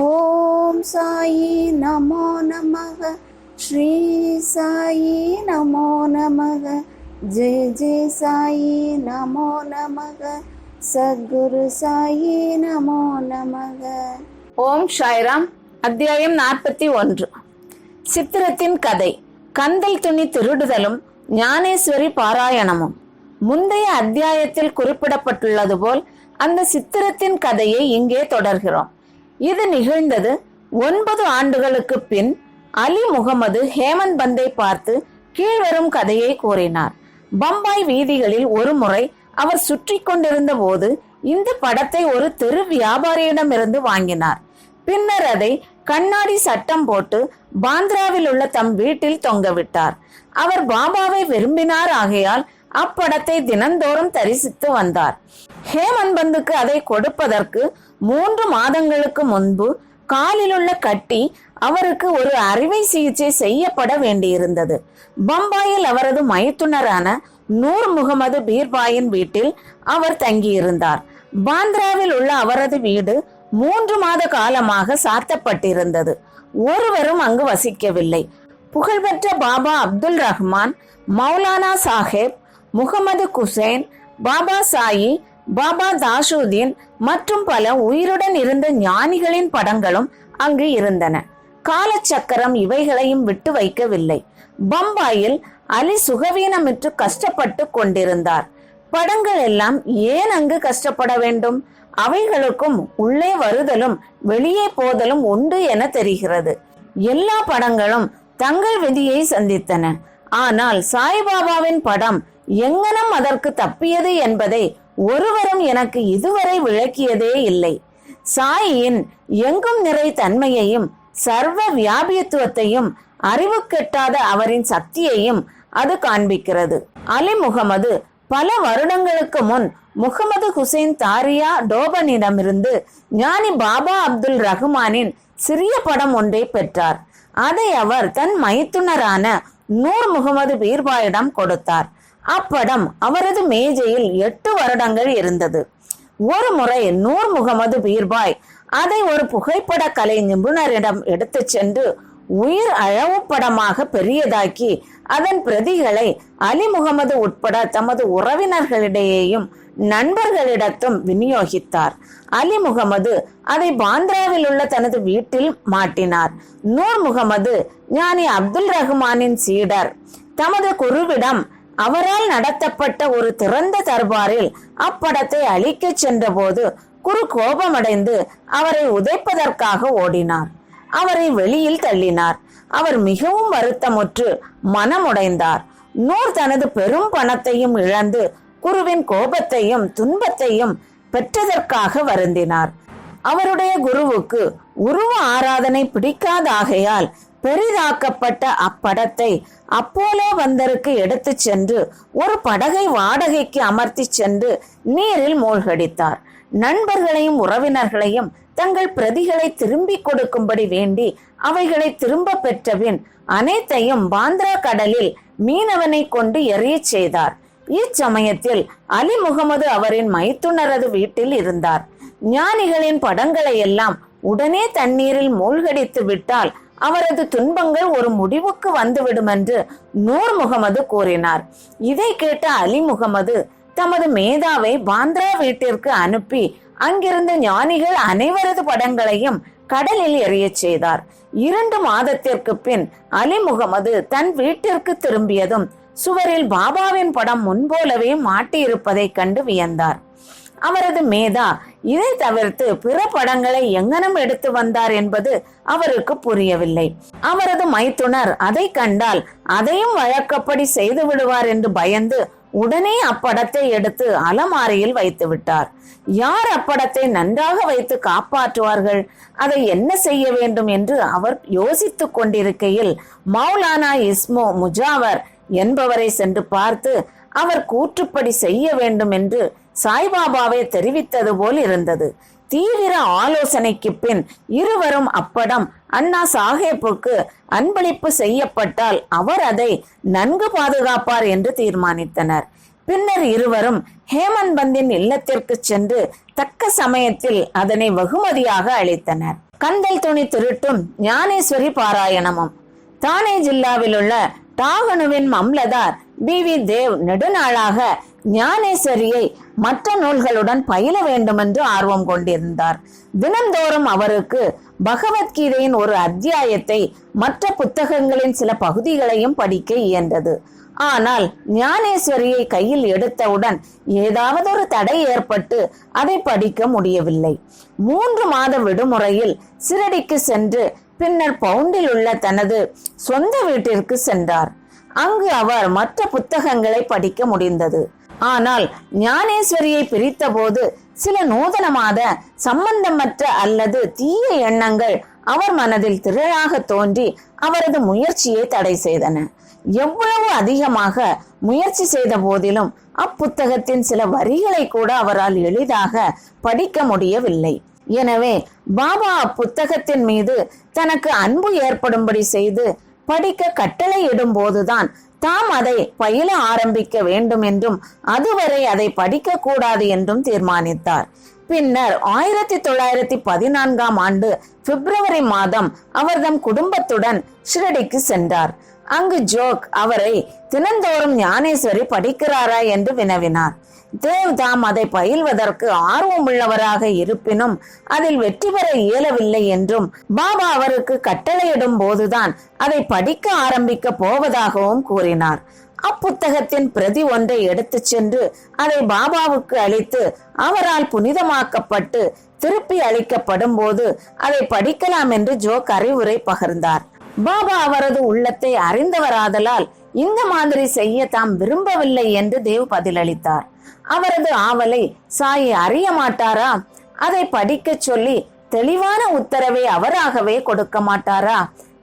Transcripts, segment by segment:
ஓம் சாயி நமோ நமக. ஸ்ரீ சாயி நமோ நமக. ஜெய ஜெய சாயி நமோ நமக. சத்குரு சாயி நமோ நமக. ஓம் சாய்ராம். அத்தியாயம் 41. சித்திரத்தின் கதை. கந்தல் துணி திருடுதலும் ஞானேஸ்வரி பாராயணமும். முந்தைய அத்தியாயத்தில் குறிப்பிடப்பட்டுள்ளது போல் அந்த சித்திரத்தின் கதையை இங்கே தொடர்கிறோம். இது நிகழ்ந்தது 9 ஆண்டுகளுக்கு பின். அலி முகமது ஹேமந்த் பந்தை பார்த்து கீழ்வரும் கதையை கூறினார். பம்பாய் வீதிகளில் ஒரு முறை அவர் சுற்றி கொண்டிருந்த போது இந்த படத்தை ஒரு தெரு வியாபாரியிடமிருந்து வாங்கினார். பின்னர் அதை கண்ணாடி சட்டம் போட்டு பாந்திராவில் உள்ள தம் வீட்டில் தொங்கவிட்டார். அவர் பாபாவை விரும்பினார். ஆகையால் அப்படத்தை தினந்தோறும் தரிசித்து வந்தார். ஹேமந்த் பந்துக்கு அதை கொடுப்பதற்கு 3 மாதங்களுக்கு முன்பு காலிலுள்ள கட்டி அவருக்கு ஒரு அறுவை சிகிச்சை செய்யப்பட வேண்டியிருந்தது. பம்பாயில் அவரது மைத்துனரான நூர் முகமது பீர்பாயின் வீட்டில் அவர் தங்கியிருந்தார். பாந்திராவில் உள்ள அவரது வீடு 3 மாத காலமாக சாத்தப்பட்டிருந்தது. ஒருவரும் அங்கு வசிக்கவில்லை. புகழ்பெற்ற பாபா அப்துல் ரஹ்மான், மௌலானா சாஹேப், முகமது குசேன், பாபா சாயி, பாபா தாஷுதீன் மற்றும் பல உயிருடன் இருந்த ஞானிகளின் படங்களும் அங்கு இருந்தன. காலச்சக்கரம் இவைகளையும் விட்டு வைக்கவில்லை. பம்பாயில் அலி சுகவீனமிட்டு கஷ்டப்பட்டு கொண்டிருந்தார். படங்கள் எல்லாம் ஏன் அங்கு கஷ்டப்பட வேண்டும்? அவைகளுக்கும் உள்ளே வருதலும் வெளியே போதலும் உண்டு என தெரிகிறது. எல்லா படங்களும் தங்கள் விதியை சந்தித்தன. ஆனால் சாய்பாபாவின் படம் எங்கனம் அதற்கு தப்பியது என்பதை ஒருவரும் எனக்கு இதுவரை விளக்கியதே இல்லை. சாயின் எங்கும் நிறை தன்மையையும் சர்வ வியாபியத்துவத்தையும் அறிவு கெட்டாத அவரின் சக்தியையும் அது காண்பிக்கிறது. அலி முகமது பல வருடங்களுக்கு முன் முகமது ஹுசைன் தாரியா டோபனிடமிருந்து ஞானி பாபா அப்துல் ரஹ்மானின் சிறிய படம் ஒன்றை பெற்றார். அதை அவர் தன் மைத்துனரான நூர் முகமது பீர்பாயிடம் கொடுத்தார். அப்படம் அவரது மேஜையில் 8 வருடங்கள் இருந்தது. ஒரு முறை நூர் முகமது பீர்பாய் அதை ஒரு புகைப்பட கலை நிபுணரிடம் எடுத்து சென்று உயிர் அழவு படமாக பெரியதாக்கி அதன் பிரதிகளை அலி முகமது உட்பட தமது உறவினர்களிடையேயும் நண்பர்களிடத்தும் விநியோகித்தார். அலி முகமது அதை பாந்திராவில் உள்ள தனது வீட்டில் மாட்டினார். நூர் முகமது ஞானி அப்துல் ரஹ்மானின் சீடர். தமது குருவிடம் அவரால் நடத்தப்பட்ட ஒரு திறந்த தர்பாரில் அப்படத்தை அழிக்க சென்ற போது குரு கோபமடைந்து அவரை உதைப்பதற்காக ஓடினார். அவரை வெளியில் தள்ளினார். அவர் மிகவும் வருத்தமுற்று மனமுடைந்தார். நூர் தனது பெரும் பணத்தையும் இழந்து குருவின் கோபத்தையும் துன்பத்தையும் பெற்றதற்காக வருந்தினார். அவருடைய குருவுக்கு உருவ ஆராதனை பிடிக்காதாகையால் பெரிதாக்கப்பட்ட அப்படத்தை அப்போலோ பந்தருக்கு எடுத்து சென்று ஒரு படகை வாடகைக்கு அமர்த்தி சென்று நீரில் மூழ்கடித்தார். நண்பர்களையும் உறவினர்களையும் தங்கள் பிரதிகளை திரும்பி கொடுக்கும்படி வேண்டி அவைகளை திரும்ப பெற்றபின் அனைத்தையும் பாந்திரா கடலில் மீனவனை கொண்டு எறிய செய்தார். இச்சமயத்தில் அலி முகமது அவரின் மைத்துனரது வீட்டில் இருந்தார். ஞானிகளின் படங்களை எல்லாம் உடனே தண்ணீரில் மூழ்கடித்து விட்டால் அவரது துன்பங்கள் ஒரு முடிவுக்கு வந்துவிடும் என்று நூர் முகமது கூறினார். இதை கேட்ட அலி முகமது தமது மேதாவை பாந்திரா வீட்டிற்கு அனுப்பி அங்கிருந்த ஞானிகள் அனைவரது படங்களையும் கடலில் எறிய செய்தார். 2 மாதத்திற்கு பின் அலி முகமது தன் வீட்டிற்கு திரும்பியதும் சுவரில் பாபாவின் படம் முன்போலவே மாட்டியிருப்பதை கண்டு வியந்தார். அவரது மேதா இதை தவிர்த்து பிற படங்களை எங்கனம் எடுத்து வந்தார் என்பது அவருக்கு புரியவில்லை. அவரது மைத்துனர் அதை கண்டால் அதையும் வழக்கப்படி செய்து விடுவார் என்று பயந்து உடனே அப்படத்தை எடுத்து அலமாரியில் வைத்து விட்டார். யார் அப்படத்தை நன்றாக வைத்து காப்பாற்றுவார்கள்? அதை என்ன செய்ய வேண்டும் என்று அவர் யோசித்துக் கொண்டிருக்கையில் மௌலானா இஸ்மோ முஜாவர் என்பவரை சென்று பார்த்து அவர் கூற்றுப்படி செய்ய வேண்டும் என்று சாய்பாபாவை தெரிவித்தது போல் இருந்தது. தீவிர ஆலோசனைக்கு பின் இருவரும் அப்படம் அண்ணா சாஹேப்புக்கு அன்பளிப்பு செய்யப்பட்டால் அவர் அதை நன்கு பாதுகாப்பார் என்று தீர்மானித்தனர். பின்னர் இருவரும் ஹேமந்த் பந்தின் இல்லத்திற்கு சென்று தக்க சமயத்தில் அதனை வெகுமதியாக அளித்தனர். கந்தல் துணி திருட்டும் ஞானேஸ்வரி பாராயணமும். தானே ஜில்லாவில் உள்ள டாகனுவின் மம்லதார் பி.வி. தேவ் நெடுநாளாக ஞானேஸ்வரியை மற்ற நூல்களுடன் பயில வேண்டுமென்று ஆர்வம் கொண்டிருந்தார். தினந்தோறும் அவருக்கு பகவத்கீதையின் ஒரு அத்தியாயத்தை மற்ற புத்தகங்களின் சில பகுதிகளையும் படிக்க இயன்றது. ஆனால் ஞானேஸ்வரியை கையில் எடுத்தவுடன் ஏதாவது ஒரு தடை ஏற்பட்டு அதை படிக்க முடியவில்லை. 3 மாத விடுமுறையில் சிரடிக்கு சென்று பின்னர் பவுண்டில் உள்ள தனது சொந்த வீட்டிற்கு சென்றார். அங்கு அவர் மற்ற புத்தகங்களை படிக்க முடிந்தது. ஆனால் ஞானேஸ்வரியை பிரித்த போது சில நூதனமான சம்பந்தமற்ற அல்லது தீய எண்ணங்கள் அவர் மனதில் திரளாக தோன்றி அவரது முயற்சியை தடை செய்தன. எவ்வளவு அதிகமாக முயற்சி செய்த போதிலும் அப்புத்தகத்தின் சில வரிகளை கூட அவரால் எளிதாக படிக்க முடியவில்லை. எனவே பாபா அப்புத்தகத்தின் மீது தனக்கு அன்பு ஏற்படும்படி செய்து படிக்க கட்டளையிடும் போதுதான் தாம் அதை பயில ஆரம்பிக்க வேண்டும் என்றும் அதுவரை அதை படிக்க கூடாது என்றும் தீர்மானித்தார். பின்னர் 1914ஆம் ஆண்டு பிப்ரவரி மாதம் அவர் தம் குடும்பத்துடன் ஷிரடிக்கு சென்றார். அங்கு ஜோக் அவரை தினந்தோறும் ஞானேஸ்வரி படிக்கிறாரா என்று வினவினார். தேவ் தாம் அதை பயில்வதற்கு ஆர்வமுள்ளவராக இருப்பினும் அதில் வெற்றி பெற இயலவில்லை என்றும் பாபா அவருக்கு கட்டளையிடும் போதுதான் அதை படிக்க ஆரம்பிக்க போவதாகவும் கூறினார். அப்புத்தகத்தின் பிரதி ஒன்றை எடுத்து சென்று அதை பாபாவுக்கு அளித்து அவரால் புனிதமாக்கப்பட்டு திருப்பி அளிக்கப்படும் போது அதை படிக்கலாம் என்று ஜோக் அறிவுரை பகிர்ந்தார். பாபா அவரது உள்ளத்தை அறிந்தவராதலால் இந்த மாதிரி செய்ய தாம் விரும்பவில்லை என்று தேவ் பதிலளித்தார். அவரது ஆவலை சாயி அறிய மாட்டாரா? அதை படிக்க சொல்லி தெளிவான உத்தரவை அவராகவே கொடுக்க மாட்டாரா?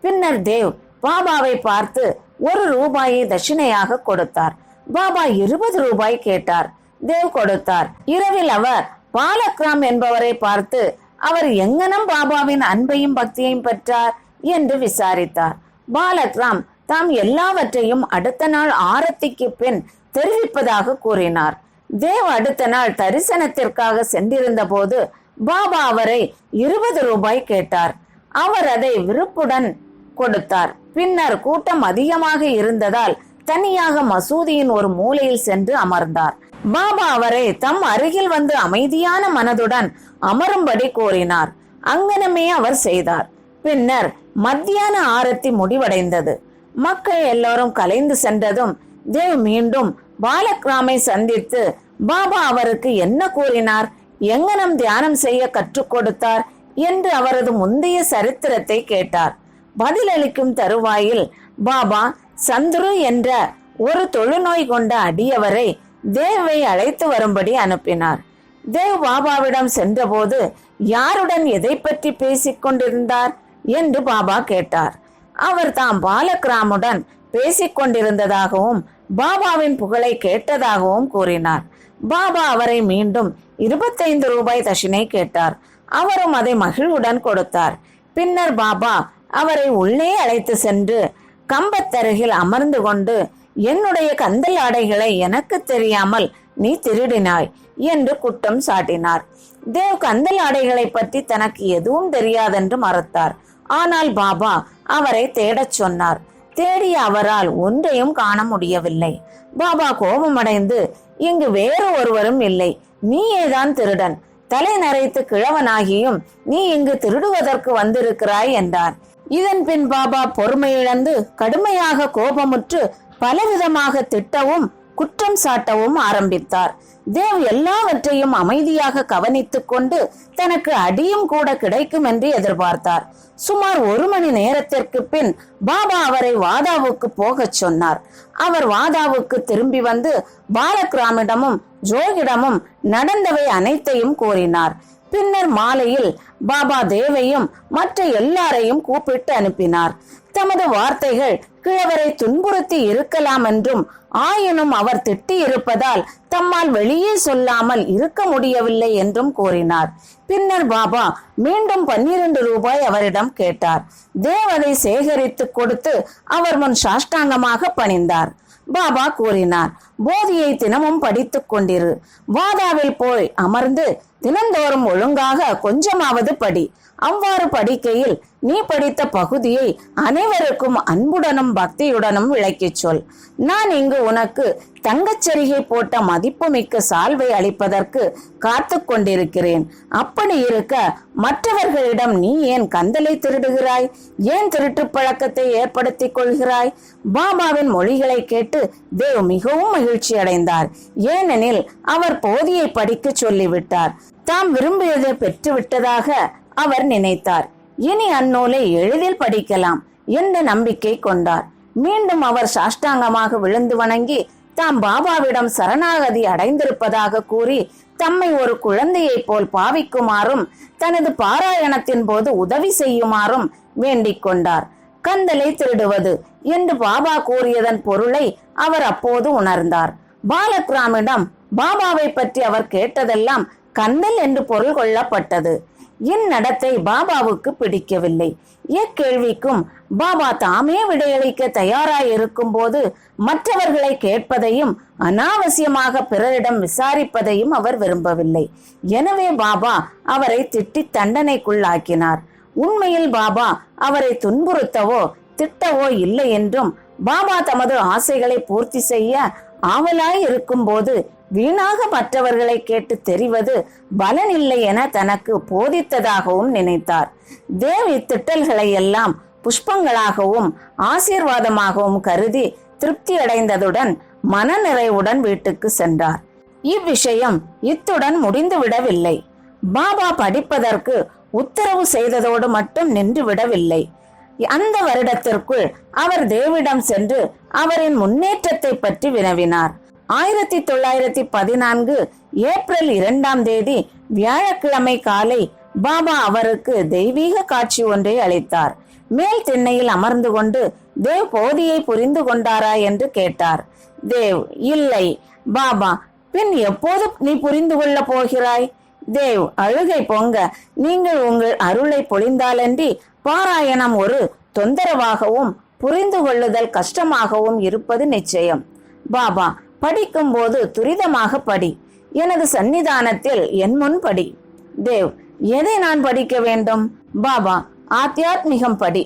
பின்னர் தேவ் பாபாவை பார்த்து 1 ரூபாயை தட்சிணையாக கொடுத்தார். பாபா 20 ரூபாய் கேட்டார். தேவ் கொடுத்தார். இரவில் அவர் பாலக்ராம் என்பவரை பார்த்து அவர் எங்கனம் பாபாவின் அன்பையும் பக்தியையும் பெற்றார் என்று விசாரித்தார். பாலக்ராம் தாம் எல்லாவற்றையும் அடுத்த நாள் ஆரத்திக்கு பின் தெரிவிப்பதாக கூறினார். தேவ் அடுத்த நாள் தரிசனத்திற்காக சென்றிருந்த போது பாபா அவரை 20 ரூபாய் கேட்டார். அவர் அதை விருப்புடன் கொடுத்தார். பின்னர் கூட்டம் அதிகமாக இருந்ததால் தனியாக மசூதியின் ஒரு மூலையில் சென்று அமர்ந்தார். பாபா அவரை தம் அருகில் வந்து அமைதியான மனதுடன் அமரும்படி கோரினார். அங்கனமே அவர் செய்தார். பின்னர் மத்தியான ஆரத்தி முடிவடைந்தது. மக்கள் எல்லோரும் கலைந்து சென்றதும் தேவ் மீண்டும் பாலக்ராமை சந்தித்து பாபா அவருக்கு என்ன கூறினார், எங்கனம் தியானம் செய்ய கற்றுக் கொடுத்தார் என்று அவரது முந்தைய சரித்திரத்தை கேட்டார். பதிலளிக்கும் தருவாயில் பாபா சந்துரு என்ற ஒரு தொழுநோய் கொண்ட அடியவரை தேவை அழைத்து வரும்படி அனுப்பினார். தேவ் பாபாவிடம் சென்றபோது யாருடன் எதை பற்றி பேசிக் கொண்டிருந்தார் என்று பாபா கேட்டார். அவர் தாம் பாலக்ராமுடன் பேசிக் கொண்டிருந்ததாகவும் பாபாவின் புகழை கேட்டதாகவும் கூறினார். பாபா அவரை மீண்டும் 25 ரூபாய் தட்சிணை கேட்டார். அவரும் அதை மகிழ்வுடன் கொடுத்தார். பின்னர் பாபா அவரை உள்ளே அழைத்து சென்று கம்பத்தருகில் அமர்ந்து கொண்டு என்னுடைய கந்தல் ஆடைகளை எனக்கு தெரியாமல் நீ திருடினாய் என்று குற்றம் சாட்டினார். தேவ் கந்தல் ஆடைகளை பற்றி தனக்கு எதுவும் தெரியாதென்று மறுத்தார். ஆனால் பாபா அவரை தேடச் சொன்னார். தேடிய அவரால் ஒன்றையும் காண முடியவில்லை. பாபா கோபமடைந்து இங்கு வேறு ஒருவரும் இல்லை, நீயேதான் திருடன், தலை நரைத்து கிழவனாகியும் நீ இங்கு திருடுவதற்கு வந்திருக்கிறாய் என்றார். இதன் பின் பாபா பொறுமையிழந்து கடுமையாக கோபமுற்று பலவிதமாக திட்டவும் குற்றம் சாட்டவும் ஆரம்பித்தார். தேவ் எல்லாவற்றையும் அமைதியாக கவனித்துக் கொண்டு தனக்கு அடியும் கூட கிடைக்கும் என்று எதிர்பார்த்தார். சுமார் 1 மணி நேரத்திற்கு பின் பாபா அவரை வாதாவுக்கு போகச் சொன்னார். அவர் வாதாவுக்கு திரும்பி வந்து பாலக்ராமிடமும் ஜோகிடமும் நடந்தவை அனைத்தையும் கூறினார். பின்னர் மாலையில் பாபா தேவையும் மற்ற எல்லாரையும் கூப்பிட்டு அனுப்பினார். தமது வார்த்தைகள் கிழவரை துன்புறுத்தி இருக்கலாம் என்றும் ஆயினும் அவர் திட்டி இருப்பதால் தம்மால் வெளியே சொல்லாமல் இருக்க முடியவில்லை என்றும் கூறினார். பின்னர் பாபா மீண்டும் 12 ரூபாய் அவரிடம் கேட்டார். தேவதை சேகரித்து கொடுத்து அவர் முன் சாஷ்டாங்கமாக பணிந்தார். பாபா கூறினார், போதியை தினமும் படித்துக் கொண்டிரு, வாதாவில் போய் அமர்ந்து தினந்தோறும் ஒழுங்காக கொஞ்சமாவது படி. அவ்வாறு படிக்கையில் நீ படித்த பகுதியை அனைவருக்கும் அன்புடனும் பக்தியுடனும் விளக்கிச் சொல். நான் இங்கு உனக்கு தங்கச்சரிகை போட்ட மதிப்புமிக்க சால்வை அளிப்பதற்கு காத்து கொண்டிருக்கிறேன். அப்படி இருக்க மற்றவர்களிடம் நீ ஏன் கந்தலை திருடுகிறாய்? ஏன் திருட்டு பழக்கத்தை ஏற்படுத்திக் கொள்கிறாய்? பாபாவின் மொழிகளை கேட்டு தேவ் மிகவும் மகிழ்ச்சி அடைந்தார். ஏனெனில் அவர் போதியை படிக்க சொல்லிவிட்டார். தாம் விரும்பியதை பெற்றுவிட்டதாக அவர் நினைத்தார். இனி அந்நூலை எளிதில் படிக்கலாம் என்ற நம்பிக்கை கொண்டார். மீண்டும் அவர் சாஷ்டாங்கமாக விழுந்து வணங்கி தாம் பாபாவிடம் சரணாகதி அடைந்திருப்பதாக கூறி தம்மை ஒரு குழந்தையை போல் பாவிக்குமாறும் தனது பாராயணத்தின் போது உதவி செய்யுமாறும் வேண்டிக் கொண்டார். கந்தலை திருடுவது என்று பாபா கூறியதன் பொருளை அவர் அப்போது உணர்ந்தார். பாலக்ராமிடம் பாபாவை பற்றி அவர் கேட்டதெல்லாம் கந்தல் என்று பொருள் கொள்ளப்பட்டது. இந்நடத்தை பாபாவுக்கு பிடிக்கவில்லை. எக்கேள்விக்கும் பாபா தாமே விடையளிக்க தயாராய் இருக்கும் போது மற்றவர்களை கேட்பதையும் அனாவசியமாக பிறரிடம் விசாரிப்பதையும் அவர் விரும்பவில்லை. எனவே பாபா அவரை திட்டி தண்டனைக்குள்ளாக்கினார். உண்மையில் பாபா அவரை துன்புறுத்தவோ திட்டவோ இல்லை என்றும் பாபா தமது ஆசைகளை பூர்த்தி செய்ய ஆவலாய் இருக்கும் போது வீணாக மற்றவர்களை கேட்டு தெரிவது பலனில்லை என தனக்கு போதித்ததாகவும் நினைத்தார். தேவ் இத்திட்டல்களை எல்லாம் புஷ்பங்களாகவும் ஆசீர்வாதமாகவும் கருதி திருப்தி அடைந்ததுடன் மனநிறைவுடன் வீட்டுக்கு சென்றார். இவ்விஷயம் இத்துடன் முடிந்து விடவில்லை. பாபா படிப்பதற்கு உத்தரவு செய்ததோடு மட்டும் நின்று விடவில்லை. அந்த வருடத்திற்குள் அவர் தேவிடம் சென்று அவரின் முன்னேற்றத்தை பற்றி வினவினார். 1914 ஏப்ரல் 2 வியாழக்கிழமை காலை பாபா அவருக்கு தெய்வீக காட்சி ஒன்றை அளித்தார். மேல் திண்ணையில் அமர்ந்து கொண்டு தேவ் போதியை புரிந்து கொண்டாரா என்று கேட்டார். தேவ், இல்லை. பாபா, பின் எப்போது நீ புரிந்து கொள்ள போகிறாய்? தேவ் அழுகை பொங்க, நீங்கள் உங்கள் அருளை பொழிந்தாலன்றி பாராயணம் ஒரு தொந்தரவாகவும் புரிந்து கொள்ளுதல் கஷ்டமாகவும் இருப்பது நிச்சயம். பாபா, படிக்கும் போது துரிதமாக படி. எனது சன்னிதானத்தில் என் முன் படி. தேவ், எதை நான் படிக்க வேண்டும்? பாபா, ஆத்தியாத்மிகம் படி.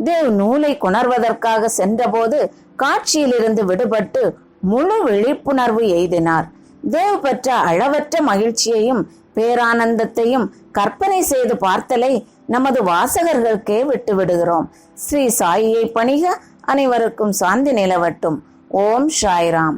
தேவ் நூலை கொணர்வதற்காக சென்றபோது காட்சியிலிருந்து விடுபட்டு முழு விழிப்புணர்வு எய்தினார். தேவ் பெற்ற அளவற்ற மகிழ்ச்சியையும் பேரானந்தத்தையும் கற்பனை செய்து பார்த்தலை நமது வாசகர்களுக்கே விட்டு விடுகிறோம். ஸ்ரீ சாயியை பணிக. அனைவருக்கும் சாந்தி நிலவட்டும். ஓம் சாய்ராம்.